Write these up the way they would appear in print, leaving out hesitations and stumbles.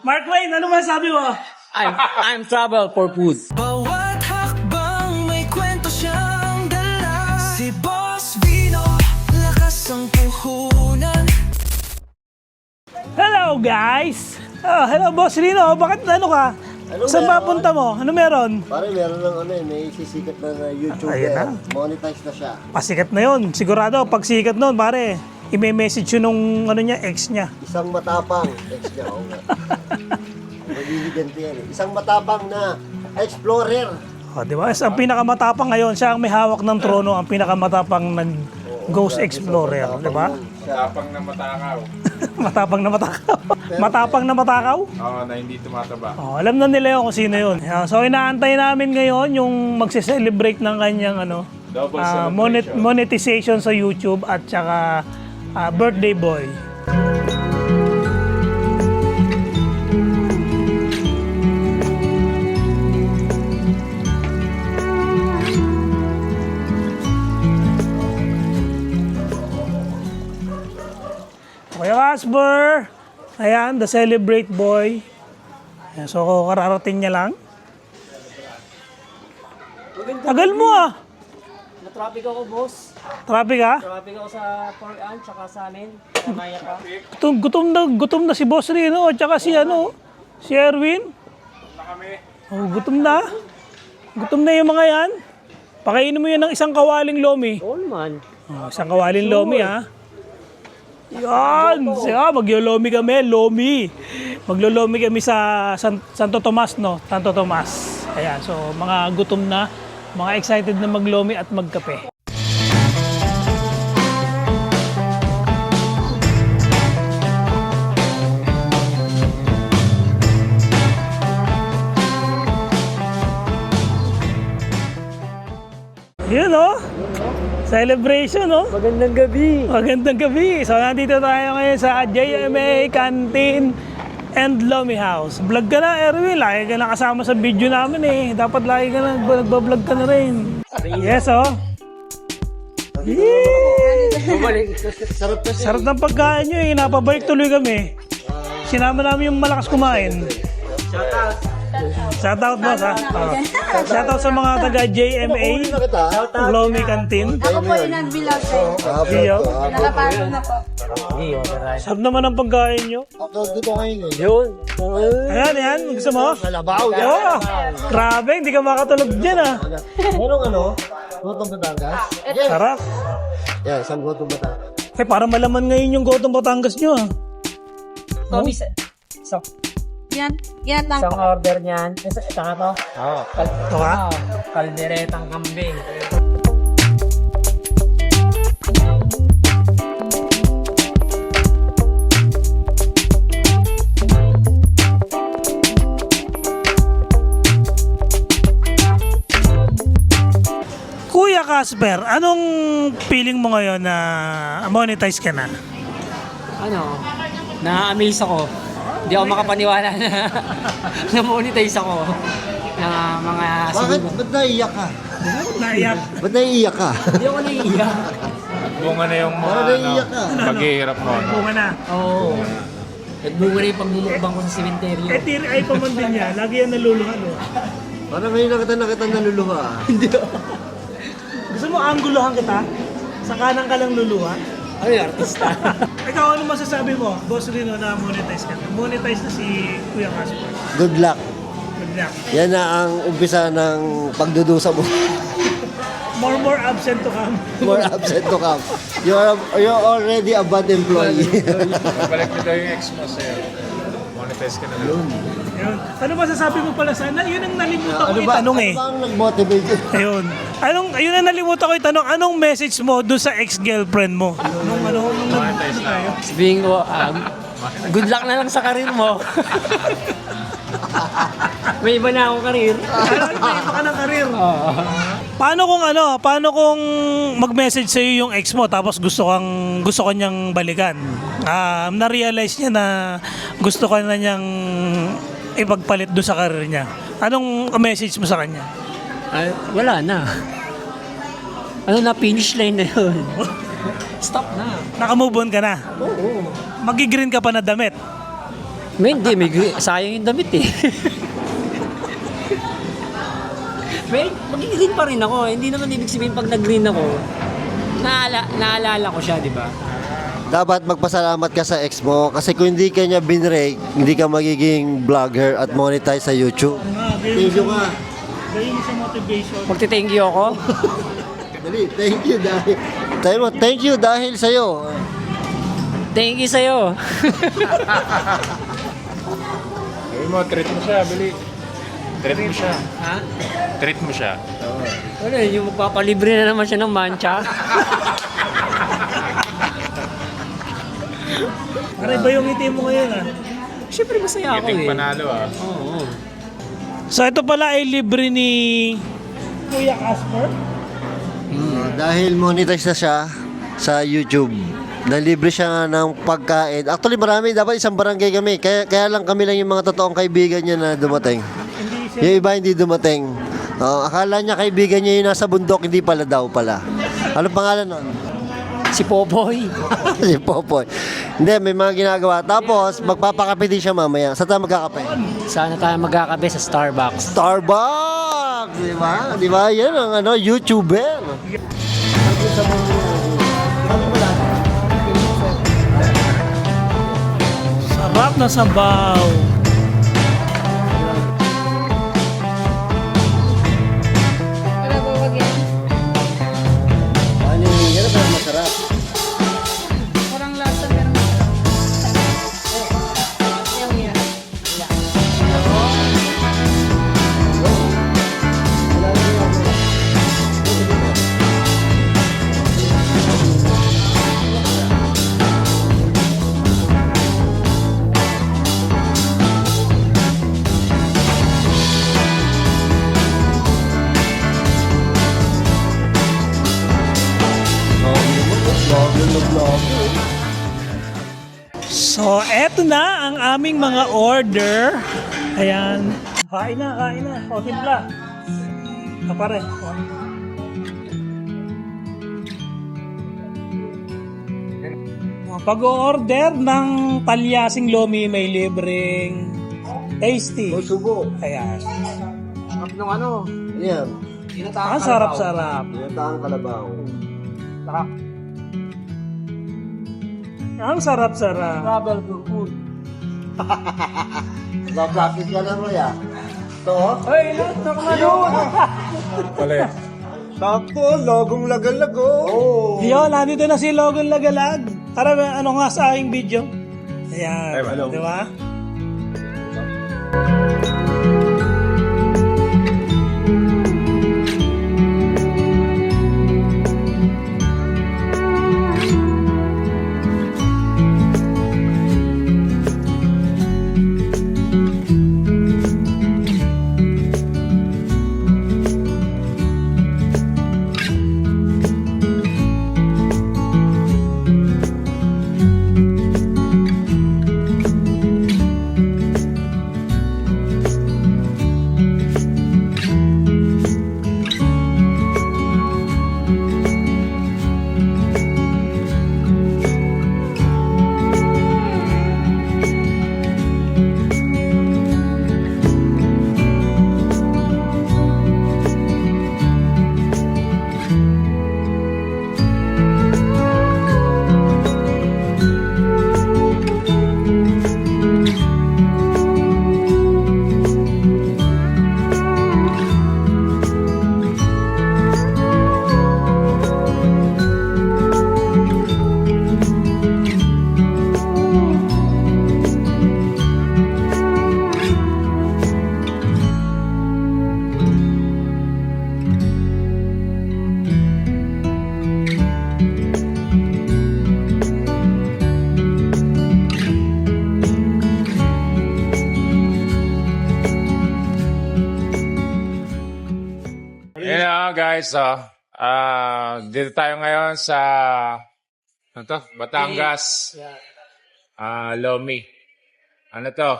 Mark Wayne, ano masabi mo? I'm travel for food. Bawat hakbang may kwento siyang dala. Si Boss Vino, lakas ang puhunan. Hello guys! Hello Boss Rino, bakit ano ka? Saan papunta mo? Ano meron? Pare, meron ng ano eh, may sisikat na YouTuber. Ayun na. Monetize na siya. Pasikat na yun. Sigurado, pag sikat nun, pare, i-message yun nung ano niya, ex niya. Isang matapang, ex niya, oo nga. Magigigante yan eh. Isang matapang na explorer. O, di ba? Ang pinakamatapang ngayon, siya ang may hawak ng trono, ang pinakamatapang ng Ghost Explorer, di ba? Tapang na matakaw. Matapang na matakaw. Matapang na matakaw? Oo, na hindi tumataba. Oh, alam na nila yun kung sino yun. So, inaantay namin ngayon yung magse-celebrate ng kanyang Double celebration. monetization sa YouTube at saka birthday boy. Kuya Casper, ayan, the celebrate boy. Ayan, so, kararating niya lang. Tagal mo ah. Na-traffic ako, boss. Traffic ah. Traffic ako sa Port-an, tsaka sa amin. Sa Maya pa. Gutom na si Boss Rino at saka si si Erwin. Oh, gutom na. Gutom na yung mga yan. Pakainin mo yan ng isang kawaling lomi. Oo naman. Oh, isang kawaling lomi ha. Yan! Siya, maglolomi kami, lomi. Maglolomi kami sa Santo Tomas, no? Santo Tomas. Ayan, so mga gutom na, mga excited na maglomi at magkape. Yun, no? Celebration, no? Magandang gabi. Magandang gabi. So, nandito tayo ngayon sa JMA Canteen and Lomi House. Vlog ka na, Erwin. Lagi ka na kasama sa video namin eh. Dapat lagi ka na, nagbablog ka na rin. Yes, oh. Bumalik. Sarap kasi. Sarap ng pagkain nyo eh. Napabalik tuloy kami. Sinama namin yung malakas kumain. Shoutout boss ha. Shoutout sa mga taga JMA Una kita. Lomi Canteen. Ako po yung nag-vlog sa'yo. Iyo. Nakapasok na po. Sarap naman ang pagkain nyo. Upload dito ngayon eh. Yun. Ayan, ayan. Gusto mo? Malabaw. Oh, grabe, hindi ka makatulog dyan ah. Merong gotong Batangas. Sarap. Yeah, isang gotong Batangas. Eh, para malaman ngayon yung Gotong Batangas nyo ah. Tommy, Yan lang isang po. order niyan. Saka to? Oo. Ito ka? Kalderetang kambing. Kuya Casper, anong feeling mo ngayon na monetize ka na? Ano? Na-amaze ako. Hindi ako makapaniwala na na-monetize ako ng mga Bakit? Ba't naiiyak ka? Naiyak. Ba't naiiyak ka? Hindi ako naiiyak. Bunga na yung mga Parang naiiyak ka. paghihirap mo. No? Bunga na. Oo. Nagbunga na yung pagmumukbang ko sa sementeryo. Eh, tiri ay pa man din niya. Lagi yan naluluhan. Oh. Parang ngayon nakita naluluha. Gusto mo angguluhan kita? Sa kanan ka lang luluha? Ay, artista. Ikaw, ano masasabi mo? Boss Rino na monetize ka. Monetize na si Kuya Casper. Good luck. Good luck. Yan na ang umpisa ng pagdudusa mo. More absent to come. More absent to come. You're already a bad employee. Balik mo daw yung ex mo sa'yo. Monetize ka na lang. Ayun. Ano masasabi mo pala sana? Yun ang nalimutan ko itanong eh. Ano ba ang nag-motivate? Ayun. Ayun ang nalimutan ko itanong. Anong message mo doon sa ex-girlfriend mo? Nung Monetize na ako. Sabihin ko, good luck na lang sa karir mo. May iba na akong karir. May iba ka ng karir. Paano kung mag-message sa yung ex mo tapos gusto kanyang balikan? Na-realize niya na gusto ka na niyang ipagpalit doon sa karir niya. Anong message mo sa kanya? Wala na. Ano na, finish line na yun. Stop na. Naka-move on ka na? Oo. Magigreen ka pa na damit? Hindi, sayang yung damit eh. Mag-green pa rin ako. Hindi naman ibig sabihin pag nag-green ako, naalala ko siya, di ba? Dapat magpasalamat ka sa ex mo kasi kung hindi ka niya binrake, hindi ka magiging vlogger at monetize sa YouTube. Thank you ka. Dahil sa motivation. Magti-thank you ako. Dali, thank you dahil. Tayo mo, thank you dahil sa'yo. Thank you sa'yo. Sabi mo, treat mo siya, Bili. Treat mo siya. Ha? Treat mo siya. Ano yung magpapalibre na naman siya ng mancha? Aray ba yung ngiti mo ngayon ah? Siyempre masaya ako Giting eh. panalo ah. Oo. So ito pala ay libre ni Kuya Casper. Dahil monetize na siya sa YouTube. Nalibre siya ng pagkain. Actually marami, dapat isang barangay kami. Kaya lang kami lang yung mga totoong kaibigan niya na dumating. Yung iba hindi dumating. Akala niya kaibigan niya yung nasa bundok, hindi pala daw pala. Ano pangalan nun? Si Popoy. Si Popoy. Hindi, may mga ginagawa. Tapos, magpapakape din siya mamaya. Saan tayo magkakape? Sana tayo magkakape sa Starbucks. Starbucks! Di ba? Di ba? Yan ang YouTuber. Sarap na sabaw. Wala po wag yan. Ano yung yan ang masarap? Parang lasa pero masarap. Yung yan. So eto na ang aming mga order. Ayan. Kain na, kain na. O, timpla. Kapare. Pag-order ng talyasing lomi may libreng tasty. O, subo. Ayan. Yan. Ang sarap-sarap. Ginataang kalabaw. Ang sarap-sarap. Ba-practice ka na, Roy, ah. Ito, oh. Ay, lahat na kumano. Pala eh. Sakto, logong lagal-lago. Oh. Yo, nandito na si Logan Lagalag. Para ano nga sa aking video. Ayan. Ay, hello. Di ba? Guys, dito tayo ngayon sa ano to? Batangas. Lomi. Ano to?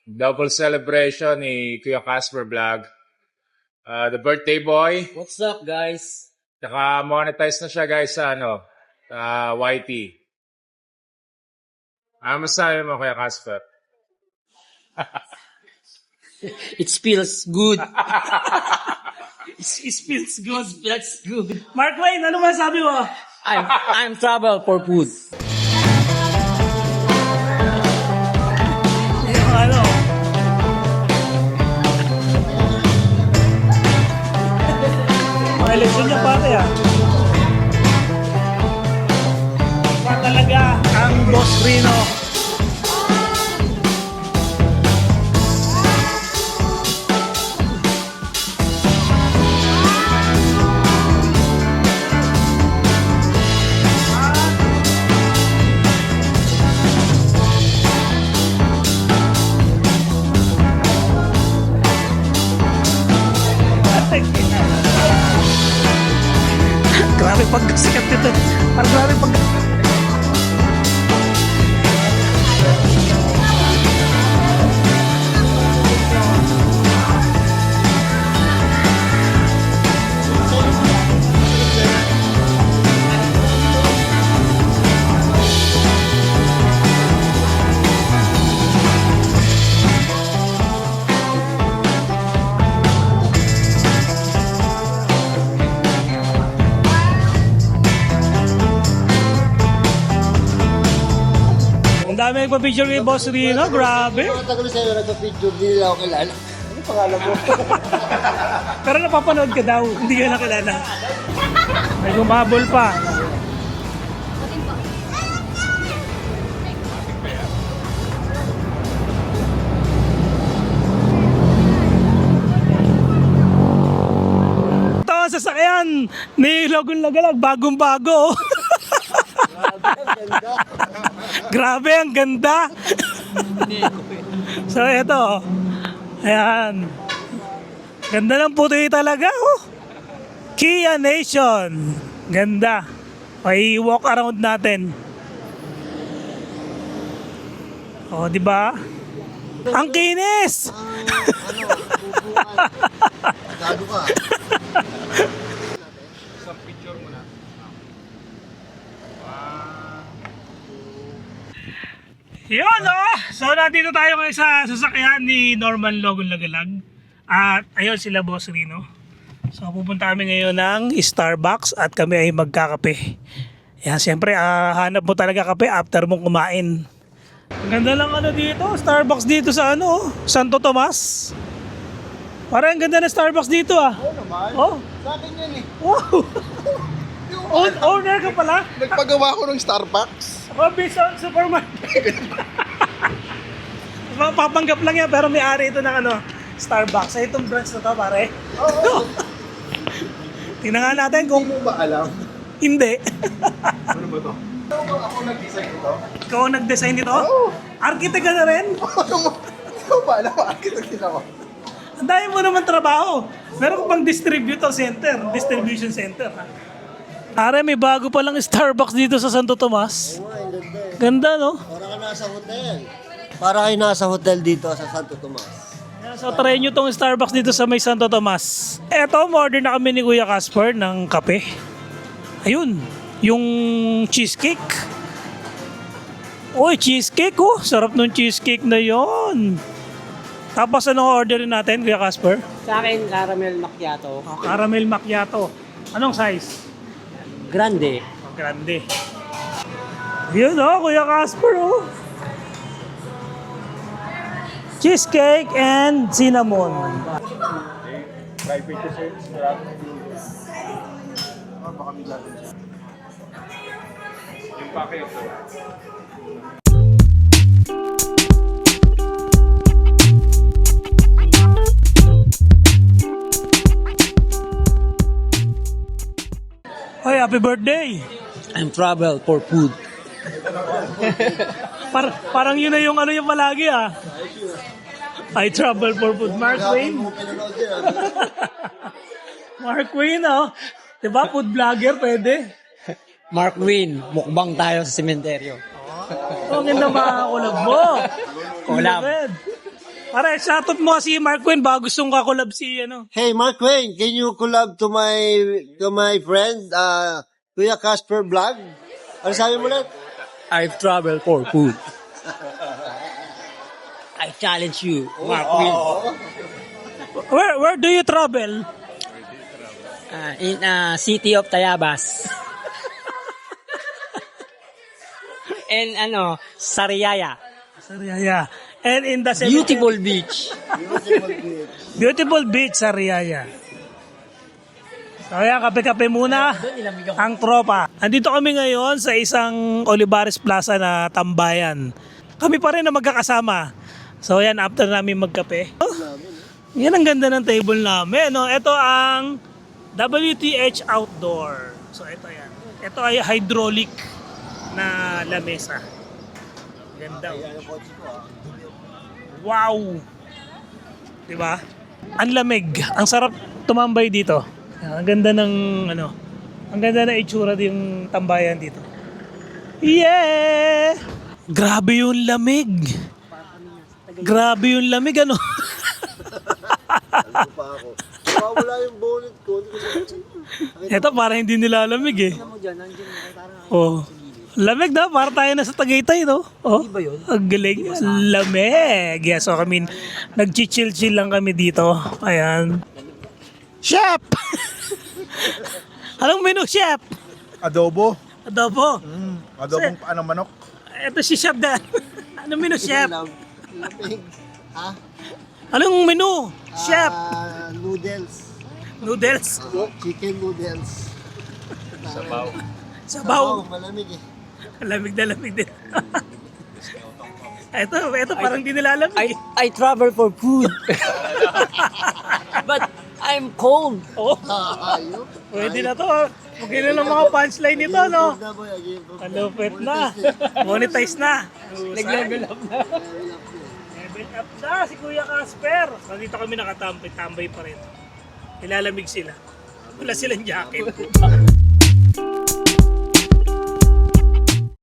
Double celebration ni Kuya Casper Vlog. The birthday boy. What's up, guys? Tsaka monetize na siya guys sa YT. Masabi mo, Kuya Casper? It feels good. It feels good. That's good. Mark Wayne, ano masabi mo? I'm travel for food. Yung ano? Mga eleksyon niya pare ah. Iba talaga ang Boss Rino. Grabe pagkasikat nito. Parang grabe pag... Ang dami nagpa-picture kay Boss Rino. Grabe. Mga tagal sa'yo, nagpa-picture, di nila ako kilala. Ano pangalan mo? Pero napapanood ka daw. Hindi ka nakilala. May gumabol pa. Ito ang sasakyan ni Logan Lagalag. Bagong-bago. Grabe, ang ganda. So, ito. Ayan. Ganda ng puti talaga, oh. Kia Nation. Ganda. Okay, walk around natin. Oh, di ba? Ang kinis. Gado ka. Isang picture muna. Yun, oh! So, nandito tayo ngayon sa sasakyan ni Norman Logan Lagalag. At ayun sila Boss Rino. So, pupunta kami ngayon ng Starbucks at kami ay magkakape. Yan, siyempre, hanap mo talaga kape after mong kumain. Ang ganda lang ano dito, Starbucks dito sa ano, Santo Tomas. Parang ang ganda ng Starbucks dito ah. Oo naman. Oh, Sa akin yan eh. wow! Owner ka pala? Nagpagawa ko ng Starbucks. Robinson Supermarket. Papanggap lang yan pero may ari ito ng ano, Starbucks. Sa itong branch na to pare. Oo. Tingnan nga natin kung Hindi mo ba alam? hindi. Ano ba to? Ako nag-design ito. Ikaw ang nag-design nito? Oo. Architect ka na rin? Ano mo? Hindi mo ba alam? Architect din ako. Ang dami mo naman trabaho. Meron ko pang distribution center. Ha? Are, may bago palang Starbucks dito sa Santo Tomas. Oo, ang ganda eh. Ganda, no? Para ka nasa hotel. Para kayo nasa hotel dito sa Santo Tomas. So, try nyo tong Starbucks dito sa may Santo Tomas. Eto, order na kami ni Kuya Casper ng kape. Ayun, yung cheesecake. Oy, cheesecake oh. Sarap nung cheesecake na yon. Tapos anong orderin natin, Kuya Casper? Sa akin, caramel macchiato. Oh, caramel macchiato. Anong size? Grande. Oh, grande. Yun oh, Kuya Casper oh. Cheesecake and cinnamon. Yung packet ito. Hoy, happy birthday! I'm travel for food. Parang yun na yung ano yung palagi ah. I travel for food. Mark Wayne. Mark Wayne oh. Diba? Food vlogger pwede. Mark Wayne, mukbang tayo sa sementeryo. Oh, ganda makakulab mo. Collab. Red. Pare, shoutout mo si Mark Wayne ba gustong kakulab si ano. Hey, Mark Wayne, can you collab to my friend, Kuya Casper Vlog? Ano sabi mo ulit? I've traveled for food. I challenge you, Mark Will. Where do you travel? In city of Tayabas. And Sariaya. Sariaya. And in the Beautiful beach. Beautiful beach, Sariaya. So kaya kape-kape muna ang tropa. Andito kami ngayon sa isang Olivares Plaza na tambayan. Kami pa rin na magkakasama. So yan, after namin magkape. Yan ang ganda ng table namin. No? Ito ang WTH Outdoor. So ito yan. Ito ay hydraulic na lamesa. Ganda. Wow! Diba? Ang lamig. Ang sarap tumambay dito. Ang ganda ng ang ganda ng itsura yung tambayan dito. Yeah! Grabe yung lamig. Grabe yung lamig ano. Ano pa ako? Wala yung bonnet ko. Ito para hindi nilalamig eh. Oh. Lamig na, para tayo na sa Tagaytay, no? Oh, ang galing. Lamig. Yeah, so kami, nag-chill-chill lang kami dito. Ayan. Chef! Anong menu, Chef? Adobo. Adobo. Adobong paano manok. Ito si Chef Dan. Anong menu, Chef? Lamig. Ha? Anong menu, Chef? Noodles. Noodles. Chicken noodles. Sabaw. Malamig eh. Lamig na lamig din. ito parang di nilalamig. I travel for food. But I'm cold. Oh, Ayun. pwede na to. Magkano ng mga punchline nito, no? Na boy, again. Kalupit na. Monetize na. Nag-level up na. Level up na si Kuya Casper. Nandito kami nakatambay pa rin. Nilalamig sila. Wala silang jacket.